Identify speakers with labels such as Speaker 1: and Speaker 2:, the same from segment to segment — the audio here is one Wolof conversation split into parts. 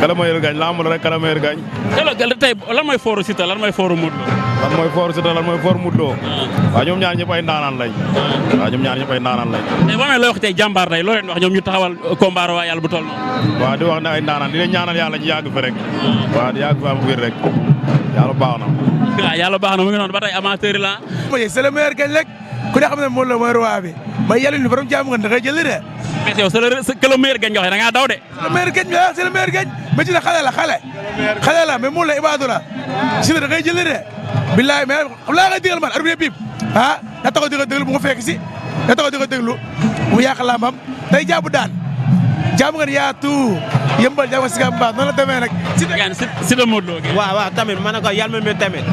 Speaker 1: kala mayel gañ lamb la rek kala mayel gañ.
Speaker 2: tey lan mooy fooru Siteu lan mooy fooru Modou Lo.
Speaker 1: lan mooy fooru Siteu lan mooy fooru Modou Lo. waaw ñoom ñaar ñëpp ay ndaanaan lañ. waaw ñoom ñaar ñëpp ay ndaanaan lañ.
Speaker 2: tey boo amee looy wax tey jàmbaar day loo leen wax ñoom ñu taxawal combat waa yàlla bu toll noonu.
Speaker 1: waaw di wax ne ay ndaanaan di leen ñaanal yàlla ñu yàgg fi rek. waaw di yàgg fi am wér rek yàlla baax na.
Speaker 2: waaw yàlla baax na mu ngi noonu ba tey amateur yi la.
Speaker 3: c'est le meilleur gañ rek ku ne xam ne Modou Lo mooy roi bi may yàlla ni borom jàmm nga da ngay jël de.
Speaker 2: mais yow c'est le meilleur gañ nga waxee da ngaa daw de.
Speaker 3: le meilleur gañ bi c'est le meilleur gañ mais ci la xale la mais Modou Lo ibaadu la si da ngay jël de. billaay mais xam laa ngay digal man arbitre bip ah na taxaw di ko déglu bu ko fekk si na taxaw di ko déglu mu yàq lambam tey jàpp daan jàmm nga yaatu yëmbal jàmm nga si baax noonu la demee rek.
Speaker 2: Siteu Modou Lo.
Speaker 4: waaw tamit ma ne ko yàlla mi tamit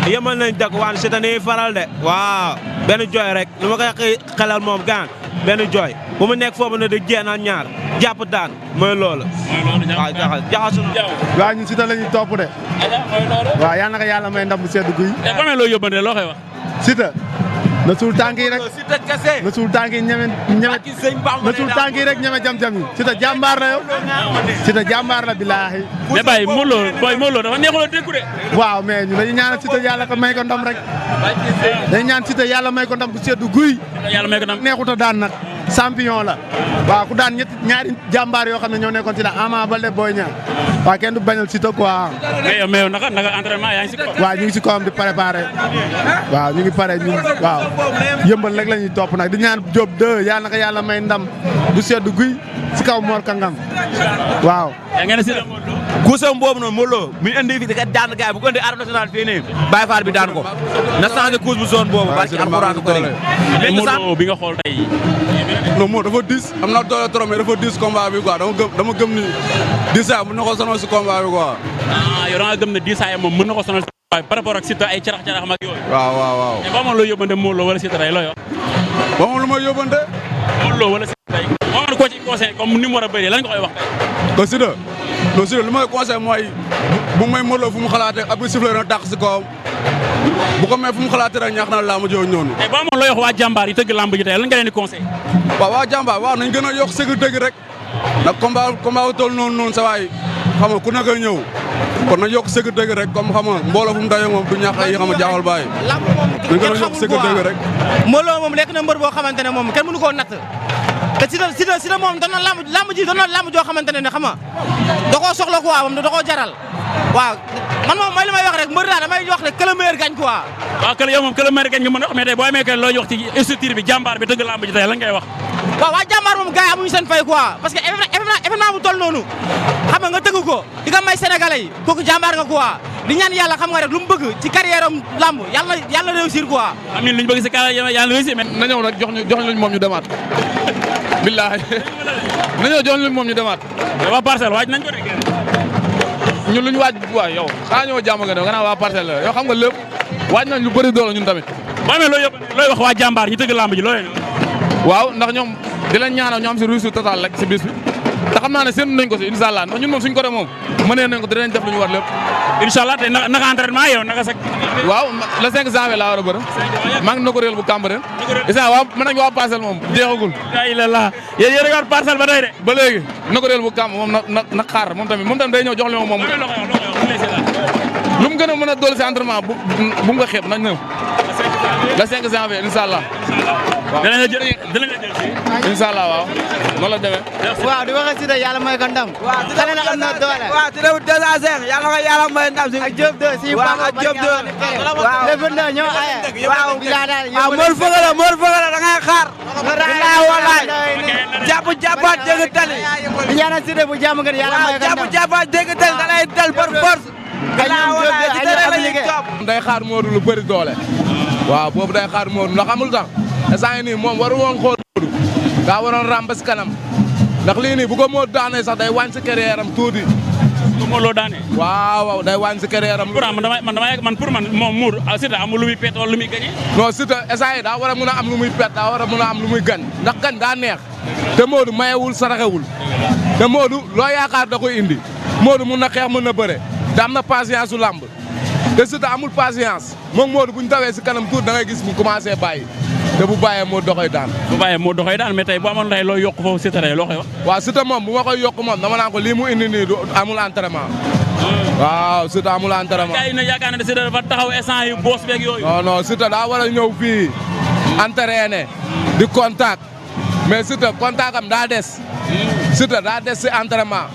Speaker 4: yëmbal nañ dëkk waan Siteu ni faral de waaw benn jooy rek lu ma koy xelal moom gaan benn jooy bu mu nekk foofu ne di jéem ñaar jàpp daan mooy loolu. waaw jaxasu
Speaker 5: waaw ñun Siteu la ñuy topp de. waaw yal na ko yàlla may ndam bu sedd guy.
Speaker 2: te ba loo yóbbante loo koy wax.
Speaker 5: Siteu na suul tànk yi rek na suul tànk yi ñeme na suul tànk yi rek ñeme jam-jam yi Siteu jàmbaar la yow Siteu jàmbaar la billaahi.
Speaker 2: mais bàyyi Modou Lo dafa neexul a déggu de.
Speaker 5: waaw mais ñu dañuy ñaanal Siteu yàlla ko may ko ndam rek dañuy ñaan Siteu yàlla may ko ndam bu sedd guy.
Speaker 2: yàlla may ko ndam
Speaker 5: neexut a daan nag champion la waaw ku daan ñaari jàmbaar yoo xam ne ñoo nekkoon ci la Ama Baldé Boy Niang waaw kenn du bañal Siteu quoi.
Speaker 2: mais yow naka entraînement yaa ngi si kaw.
Speaker 5: waaw ñu ngi si kawam di préparé waaw ñu ngi pare ñun waaw yëmbal rek la ñuy topp nag di ñaan Diop 2 yàlla na ko yàlla may ndam bu sedd guy si kaw Mor Kangam waaw.
Speaker 2: yaa ngeen Siteu Modou Lo.
Speaker 4: kuusam boobu noonu Modou Lo mi indi fi di daan gaay bu ko indi arène nationale fii nii Baye Fall bi daan ko na changé kuus bu zone boobu barki alxuraan ko rek
Speaker 2: Modou Lo bi nga xool tey.
Speaker 6: non moo dafa diis am na doole trop mais dafa diis combat bi quoi dama gëm ni diisaay mën na ko sonal si combat bi quoi.
Speaker 2: yow da nga gëm ne diisaay moom mën na ko sonal si combat bi par rapport ak Siteu ay carax-carax mag yooyu.
Speaker 6: waaw.
Speaker 2: mais ba moom loo yóbbante Modou Lo wala Siteu tey loo yor.
Speaker 6: ba moom lu may yóbbante.
Speaker 2: Modou Lo wala Siteu tey. moo mën koo ci conseil comme ni mu war a bëree lan nga koy wax tey.
Speaker 6: ko Siteu non Siteu li may conseil mooy bu may Modou Lo fu mu xalaatee ab sifflet na dàq si kawam bu ko may fu mu xalaatee rek ñaax na laa ma jox ñoonu.
Speaker 2: tey ba moom looy wax waa jàmbaar yi tëgg lamb ji tey lan nga leen di conseil.
Speaker 6: waaw waa jàmbaar waaw nañ gën a yokk sécurité gi rek nag combat bu toll noonu sa waay xam nga ku nekk ñëw kon nañ yokk sécurité gi rek comme xam nga mbooloo fu mu dayoo moom du ñàkk ay xam nga jaaxal bàyyi.
Speaker 4: lamb moom
Speaker 6: nañ gën a yokk sécurité gi rek.
Speaker 4: Modou Lo moom nekk na mbër boo xamante ne moom kenn mënu koo natt te Siteu moom doon na lamb ji doon na lamb joo xamante ne xam nga da koo soxla quoi moom da koo jaral waaw man moom mooy li may wax rek mbër daal damay wax rek que le meilleur gagne quoi.
Speaker 2: waaw que yow moom que le meilleur gagne nga mën a wax mais tey boo amee loo ñu wax ci structure bi jàmbaar bi tëgg lamb ji tey lan ngay wax.
Speaker 4: waaw waa jàmbaar moom gars yi amuñu seen fay quoi parce que événement bu toll noonu xam nga tëgg ko di nga may sénégalais yi kooku jàmbaar nga quoi di ñaan yàlla xam nga rek lu mu bëgg ci carrière am lamb yàlla réussir quoi.
Speaker 2: am nañ lu ñu bëgg si carrière yàlla réussir mais.
Speaker 7: na ñëw nag jox ñu moom ñu demaat billaahi na ñëw jox ñu moom ñu demaat.
Speaker 2: mais waa parcelle waaj nañ ko de.
Speaker 7: ñun lu ñu waaj waaw yow xanaa ñëw jàmm nga ne gannaaw waa parcelle la yow xam nga lépp waaj nañ lu bëri doole ñun tamit.
Speaker 2: boo amee looy wax waa jàmbaar ñu tëgg lamb ji looy.
Speaker 7: waaw ndax ñoom di leen ñaanal ñu am si réussite totale rek si bis bi te xam naa ne séntu nañ ko si incha allah ndax ñun moom suñ côté moom mënee nañ ko dinañ def lu ñu war lépp.
Speaker 2: incha allah tey naka entraînement yow naka sa.
Speaker 7: waaw le 5 janvier laa war a bëre maa ngi na ko réel bu Cambérène. isa waaw mën nañu waa parcelle moom jeexagul.
Speaker 2: la yéen yéen a ngi parcelle ba tey de.
Speaker 7: ba léegi na ko réel bu Cambérène moom na xaar moom tamit day ñëw jox leen moom. lu mu gën a mën a dolli si entraînement bu mu nga xeeb nañ ñëw le 5 janvier incha allah. waaw
Speaker 2: dinañ la jël
Speaker 7: incha allah waaw noonu la demee.
Speaker 8: waaw di wax Siteu yàlla may ko ndam. waaw xale na am na doole.
Speaker 4: waaw Siteu bu 205 yàlla ko yàlla may ndam si.
Speaker 8: ak Diop 2 si
Speaker 4: waaw ak Diop 2
Speaker 8: waaw le 22 ñoo aye. waaw
Speaker 4: waaw Mor Feugeula da ngay xaar. bilaay walaay jàppaat dégg tali.
Speaker 8: di ñaanal Siteu bu jàmm ngeen yàlla may ko ndam.
Speaker 4: waaw jàppaat dégg tali da lay dal par force. bilaay walaay Siteu rek la ñuy topp.
Speaker 7: day xaar Modou lu bëri doole. waaw boobu day xaar Modou ndax amul tax instant yii nii moom waru woon xool Modou daa waroon ràmb si kanam ndax lii nii bu ko Modou daanee sax day wàññi si carrière am tuuti.
Speaker 2: bu Modou Lo daanee.
Speaker 7: waaw day wàññi si carrière am.
Speaker 2: man pour man moom Modou Siteu amul lu muy pet wala lu muy gagné.
Speaker 7: non Siteu instant yii daa war a mun a am lu muy pet daa war a mun a am lu muy gañ ndax gañ daa neex te Modou mayewul saraxewul te Modou loo yaakaar da koy indi Modou mun na xeex mun na bëre te am na patience su làmb te Siteu amul patience moom Modou bu ñu dawee si kanam tuuti da ngay gis mu commencé bàyyi te bu bàyyee moo doxee daan.
Speaker 2: bu bàyyee moo doxee daan mais tey bu amoon tey loo yokk foofu Siteu tey loo koy wax.
Speaker 7: waaw Siteu moom bu ma koy yokk moom dama naan ko lii mu indi nii du amul entraînement. waaw Siteu amul entraînement.
Speaker 2: gars yi ne yaakaar ne Siteu dafa taxaw instant yi boos beeg yooyu.
Speaker 7: non Siteu daa war a ñëw fii entraîné di contact mais Siteu contact am daa des. Siteu daa des si entraînement.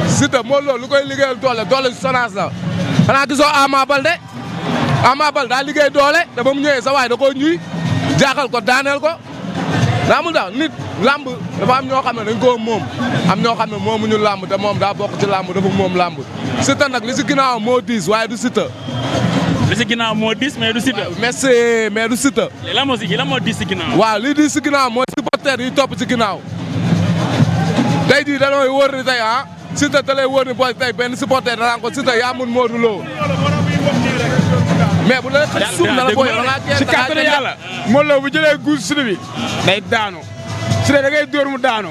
Speaker 7: Siteu moo loolu lu koy liggéeyal doole sonance la xanaa gisoo Ama Baldé daa liggéey doole te ba mu ñëwee sa waay da koo ñuy jaaxal ko daaneel ko daa amul daal nit lamb dafa am ñoo xam ne dañ koo moom am ñoo xam ne moomuñu lamb te moom daa bokk ci lamb dafa moom lamb Siteu nag li si ginnaaw moo diis waaye du Siteu.
Speaker 2: li si ginnaaw moo diis mais du Siteu.
Speaker 7: mais du Siteu.
Speaker 2: lan moo diis si ginnaaw.
Speaker 7: waaw li diis si ginnaaw mooy supporter yi topp si ginnaaw tey jii dañooy wóor ni tey Siteu da lay wóor ni booy tey benn supporter danaa ko Siteu yaa mun Modou Lo mais bu la xëy suuf na la booy
Speaker 9: si kàttanu yàlla Modou Lo bu jëlee guus Siteu bi day daanu Siteu da ngay dóor mu daanu.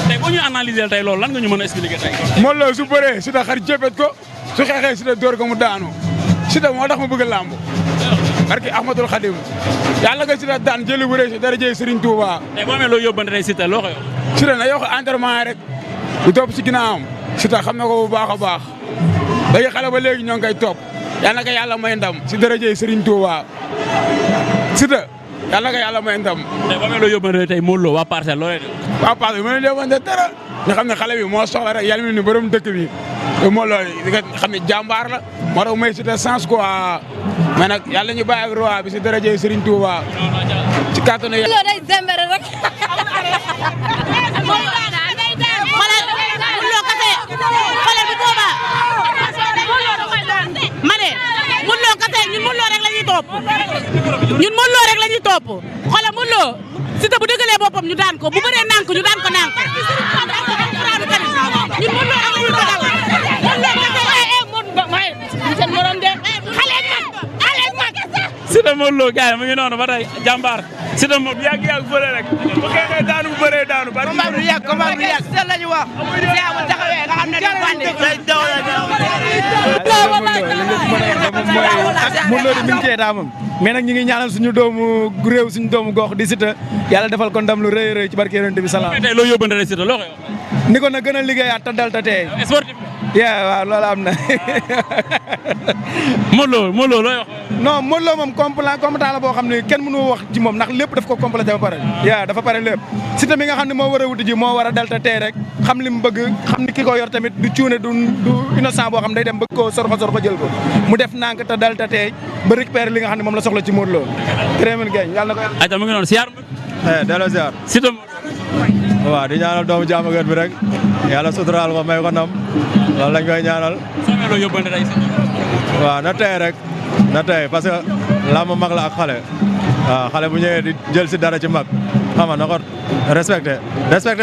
Speaker 2: tey boo ñu analyser tey loolu lan nga ñu mën a expliquer tey.
Speaker 9: Modou Lo su bëree Siteu xar jëppet ko su xeexee Siteu dóor ko mu daanu Siteu moo tax mu bëgg làmb barki Ahmadul Khadim yàlla nga Siteu daan jëli bu rëy si dara jëy Serigne Touba.
Speaker 2: tey boo amee loo yóbbante tey Siteu loo koy wax.
Speaker 9: Siteu na yokk entraînement rek du topp si ginnaawam Siteu xam na ko bu baax a baax léegi xale ba léegi ñoo ngi koy topp yàlla na ko yàlla may ndam si dara jëy Serigne Touba Siteu yàlla na ko yàlla may ndam.
Speaker 2: tey boo amee loo yóbbante tey Modou Lo waa Parcelles loo lay def.
Speaker 9: waa Parcelles bi ma leen di yóbbante dara ñu xam ne xale bi moo soxla rek yàlla ni borom dëkk bi te Modou Lo di nga xam ne jàmbaar la moo tax may Siteu sens quoi mais nag yàlla ñu bàyyi ak roi bi si dara jëy Serigne Touba ci kàttanu yàlla.
Speaker 10: day zembere rek.
Speaker 11: ñun Modou Lo rek la ñuy topp xoolal Modou Lo Siteu bu dëggalee boppam ñu daan ko bu bëree nànk ñu daan ko nànk ñun Modou Lo rek la ñuy topp
Speaker 2: Siteu Modou Lo gars yi mu ngi noonu ba tey jàmbaar Siteu moom yàgg fële rek bu xeexee daanu bu bëree daanu bari
Speaker 8: combat du yàgg Siteu la ñu wax Siteu bu taxawee nga xam ne day bandi
Speaker 12: Modou Lo mi ngi cee daa moom mais nag ñu ngi ñaanal suñu doomu réew suñu doomu gox di Siteu yàlla defal ko ndam lu rëy rëy ci barke Yonent bi salaam.
Speaker 2: tey loo yóbbante rek Siteu loo koy wax.
Speaker 12: ni ko na gën a liggéeyaat te dal te tey.
Speaker 2: sportif.
Speaker 12: waaw loolu am na.
Speaker 2: Modou Lo looy wax.
Speaker 12: non Modou Lo moom compétent la boo xam ne kenn mënu wax ci moom ndax lépp daf ko complété ba pare. dafa pare lépp Siteu mi nga xam ne moo war a wuti ji moo war a dal te tey rek xam li mu bëgg xam ni ki ko yor tamit du cuune du innocent boo xam day dem bëgg koo sorxo jël ko mu def nànk te dal te tey ba récupérer li nga xam ne moom la soxla ci Modou Lo. très bien gañ yàlla na ko yàlla.
Speaker 2: ayca mu ngi noonu siyaar.
Speaker 5: delloo ziar.
Speaker 2: Siteu.
Speaker 5: waaw di ñaanal doomu Diamaguène bi rek yàlla suturaal ko may ko ndam loolu lañ koy ñaanal.
Speaker 2: soo loo yóbbante tey Siteu.
Speaker 5: waaw na tey rek na tey parce que làmb mag la ak xale. waaw xale bu ñëwee di jël si dara ci mag xam nga na ko respecté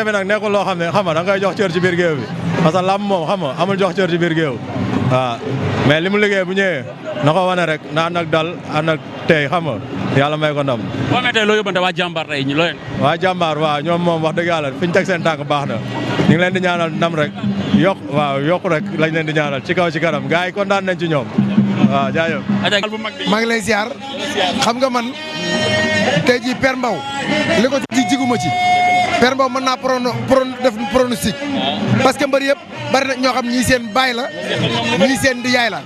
Speaker 5: bi nag nekkul loo xam ne xam nga da nga koy jox cër ci biir géew bi parce que làmb moom xam nga amul jox cër ci biir géew waaw mais li mu liggéey bu ñëwee na ko wane rek na ànd ak dal ànd ak tey xam nga yàlla may ko ndam.
Speaker 2: boo amee tey loo yóbbante waa jàmbaar tey ñu looy.
Speaker 5: waa jàmbaar waaw ñoom moom wax dëgg yàlla fi ñu teg seen tànk baax na ñu ngi leen di ñaanal ndam rek yokk rek lañ leen di ñaanal ci kaw ci kanam gars yi kontaan nañ ci ñoom waaw jaajëf.
Speaker 13: maa ngi lay ziar xam nga man tey jii Père Mbaw li ko ci jiguma ci Père Mbaw mën naa def pronostic parce que mbër yëpp bari na ñoo xam ñii seen baay la ñii seen di yaay la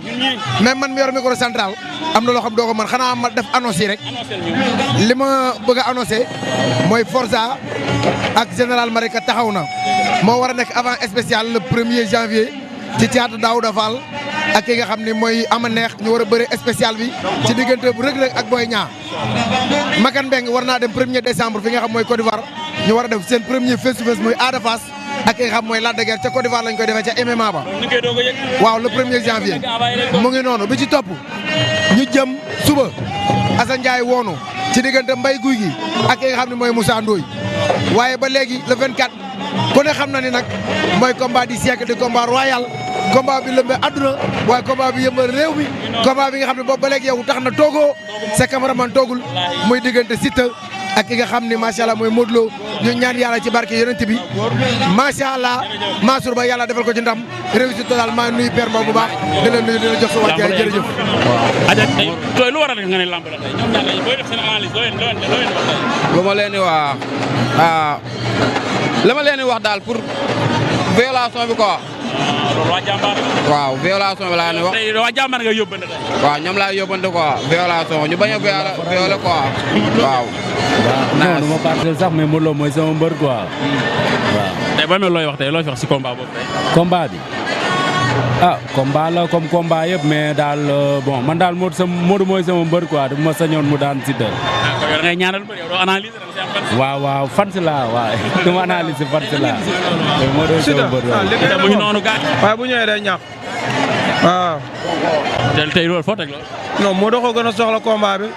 Speaker 13: mais man mi yor micro central am na loo xam doo ko mën xanaa ma def annonce yi rek li ma bëgg a annoncé mooy Forza ak général Malika taxaw na moo war a nekk avant spécial le 1er janvier ci théâtre Daouda Fall ak ki nga xam ne mooy ama neex ñu war a bëri spécial bi ci diggante bu Reug Reug ak Boy Niang Makan Mbeng war naa dem 1er décembre fi nga xam mooy Côte d'Ivoire ñu war a def seen premier face to face mooy Ada Fass ak ki nga xam mooy Lac de Guiers ca Côte d'Ivoire lañ koy defee ca MMA ba waaw le 1er janvier mu ngi noonu bi ci topp ñu jëm suba Assane Ndiaye woonu ci diggante Mbaye Guy gi ak ki nga xam ne mooy Moussa Ndoye waaye ba léegi le 24 ku ne xam na ni nag mooy combat du siècle di combat royal combat bi lëmbe àdduna waaye combat bi yëmbal réew mi combat bi nga xam ne boobu ba léegi yow tax na toogoo sa cameraman toogul muy diggante Siteu ak ki nga xam ni macha allah mooy Modou Lo ñu ñaan yàlla ci barke yonent bi macha allah Mansour Ba yàlla defal ko ci ndam réussite totale maa nuyu Père Mbow bu baax di la nuyu di la jox sa wàcc jërëjëf.
Speaker 2: waaw lu waral nga ne lamb la tey ñoom ñaar lañ booy def seen analyse loo leen wax tey.
Speaker 10: lu ma leen di wax la ma leen di wax daal pour violation bi quoi.
Speaker 2: loolu waa jàmbaar la.
Speaker 10: waaw violation bi laa leen di wax.
Speaker 2: tey waa jàmbaar nga yóbbante tey.
Speaker 10: waaw ñoom laa yóbbante quoi violation ñu bañ a violer quoi waaw.
Speaker 14: non du ma parcelle sax mais Modou Lo mooy sama mbër quoi waaw.
Speaker 2: tey boo amee looy wax tey looy wax si combat boobu tey.
Speaker 14: combat bi ah combat la comme combat yëpp mais daal bon man daal Modou mooy sama mbër quoi du ma sañoon mu daan Siteu.
Speaker 2: ah kon yow da ngay ñaanal mbër yow doo analyser da nga si am fan.
Speaker 14: waaw waaw fan si laa waaw du ma analyser fan si laa. Modou sama mbër waaw.
Speaker 2: mu ngi noonu gaañ.
Speaker 12: waaye bu ñëwee day ñàkk waaw.
Speaker 2: tey loolu foo teg loolu.
Speaker 12: non Modou ko gën a soxla combat bi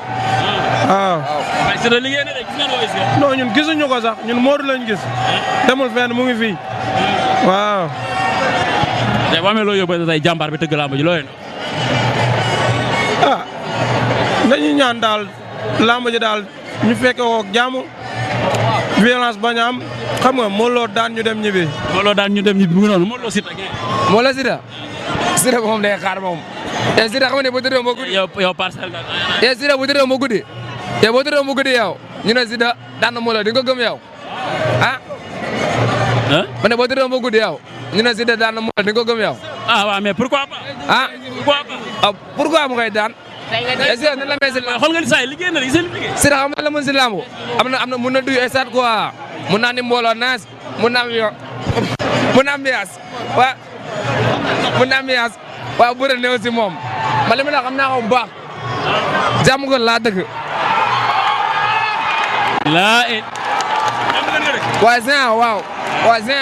Speaker 12: waaw.
Speaker 2: waaye Siteu liggéey na de gis ngeen looy si.
Speaker 12: non ñun gisuñu ko sax ñun Modou lañ gis. demul fenn mu ngi fii waaw.
Speaker 2: tey boo amee loo yóbbante tey jàmbaar bi tëgg làmb ji looy
Speaker 12: ah nañu ñaan daal làmb ji daal ñu fekke woo ak jàmm violence bañ a am xam nga Modou Lo daan ñu dem ñibbi.
Speaker 2: Modou Lo daan ñu dem ñibbi mu ngi noonu Modou Lo Siteu.
Speaker 10: Modou Lo Siteu moom day xaar moom. te Siteu xam nga ne bu tëddee moo guddi.
Speaker 2: yow parcelle daal.
Speaker 10: te Siteu bu tëddee moo guddi. te boo tëddee moo guddi yow ñu ne Siteu daan na Modou Lo di nga ko gëm yow ah. ma ne boo tëddee moo guddi yow ñu ne Siteu daan na Modou Lo di nga ko gëm yow.
Speaker 2: ah waaw mais pourquoi pas.
Speaker 10: ah
Speaker 2: pourquoi pas.
Speaker 10: ah pourquoi mu koy daan. est-ce que nan la mel si lamb.
Speaker 2: xool nga ni saa yi liggéey na seen liggéey.
Speaker 10: Siteu xam nga la mën si lamb am na mun na duy stade quoi mun naa ni mbooloo naas mun na am yo mun na ambiance waa mun na ambiance waaw bëre néew si moom ma li ma la xam naa ko bu baax jàmm ko laa dëkk. waaye Zin waaw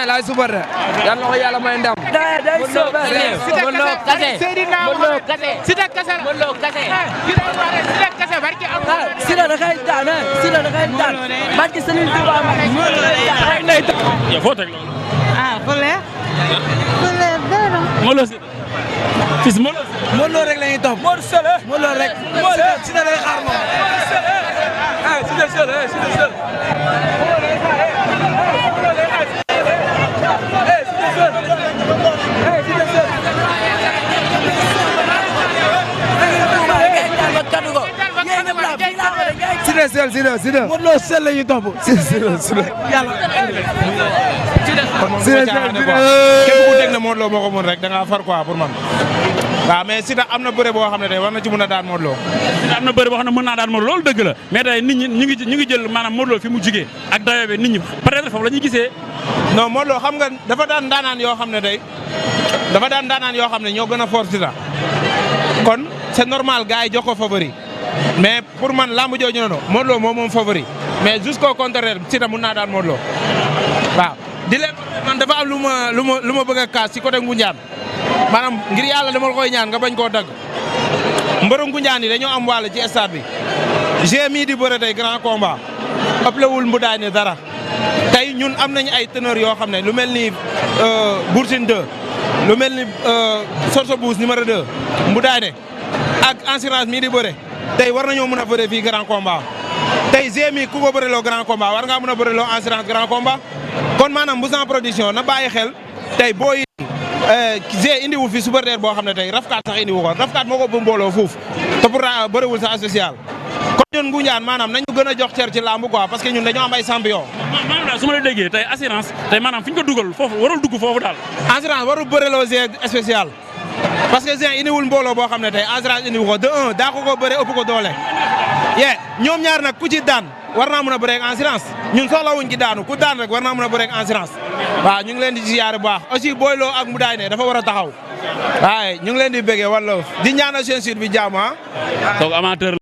Speaker 10: laay subar de yal na ko yàlla may ndam.
Speaker 11: Siteu kese barki am Siteu da koy daan Siteu da koy daan barki Serigne Touba
Speaker 2: yow foo teg loolu.
Speaker 15: ah fu leer dara.
Speaker 2: Modou Lo Siteu. fils Modou Lo.
Speaker 12: Modou Lo rek la ñuy topp. Modou Lo rek. Siteu lay xaar moom. Siteu Siteu Modou Lo sel la ñuy topp. Yàlla.
Speaker 9: képp ku teg ne Modou Lo moo ko mën rek da ngaa far quoi pour man. waaw mais Siteu am na bëre boo xam ne tey war na ci mën a daan Modou Lo.
Speaker 2: Siteu am na bëre boo xam ne mën naa daan Modou Lo loolu dëgg la mais tey nit ñi ñu ngi jël maanaam Modou Lo fi mu jugee ak dayo bi nit ñi peut-être foofu la ñuy gisee.
Speaker 9: non Modou Lo xam nga dafa daan daanaan yoo xam ne tey dafa daan daanaan yoo xam ne ñoo gën a fort Siteu kon c'est normal gars yi jox ko favori mais pour man lamb jooju noonu Modou Lo moom favori mais jusqu'au contraire Siteu mën naa daan Modou Lo waaw. di leen man dafa am lu ma bëgg a kaas ci côté Ngoundiane maanaam ngir yàlla dama la koy ñaan nga bañ koo dagg mbëru Ngoundiane yi dañoo am wàll ci stade bi j'ai mis di bëre tey grand combat ëppalewul mbudaay ne dara tey ñun am nañu ay teneur yoo xam ne lu mel ni Boursine 2 lu mel ni Sorso Bous numéro 2 mbudaay ne ak assurance mii di bëre tey war nañoo mën a bëre fii grand combat tey j'ai mis ku ko bëreloo grand combat war ngaa mën a bëreloo assurance grand combat kon maanaam bu sans production na bàyyi xel tey booy G indiwu fi supporter boo xam ne tey rafkaat sax indiwu ko rafkaat moo ko bu mbooloo fuuf te pourtant bëriwul sax social kon ñun Ngoundiane maanaam nañu gën a jox cër ci lamb quoi parce que ñun dañoo am ay champion.
Speaker 2: maanaam daal su ma la déggee tey assurance tey maanaam fi ñu ko dugal foofu warul dugg foofu daal.
Speaker 9: assurance warul bëreloo G spécial parce que G indiwul mbooloo boo xam ne tey assurance indiwu ko de un daa ko bëre ëpp ko doole. ñoom ñaar nag ku ci daan war naa mën a bëre ak assurance ñun soxlawuñ ci daanu ku daan rek war naa mën a bëre ak assurance waaw ñu ngi leen di ziyaare bu baax aussi Boy Lo ak Mbudaay ne dafa war a taxaw waaye ñu ngi leen di bëggee wala di ñaanal seen site bi jàmm ah.
Speaker 2: donc amateur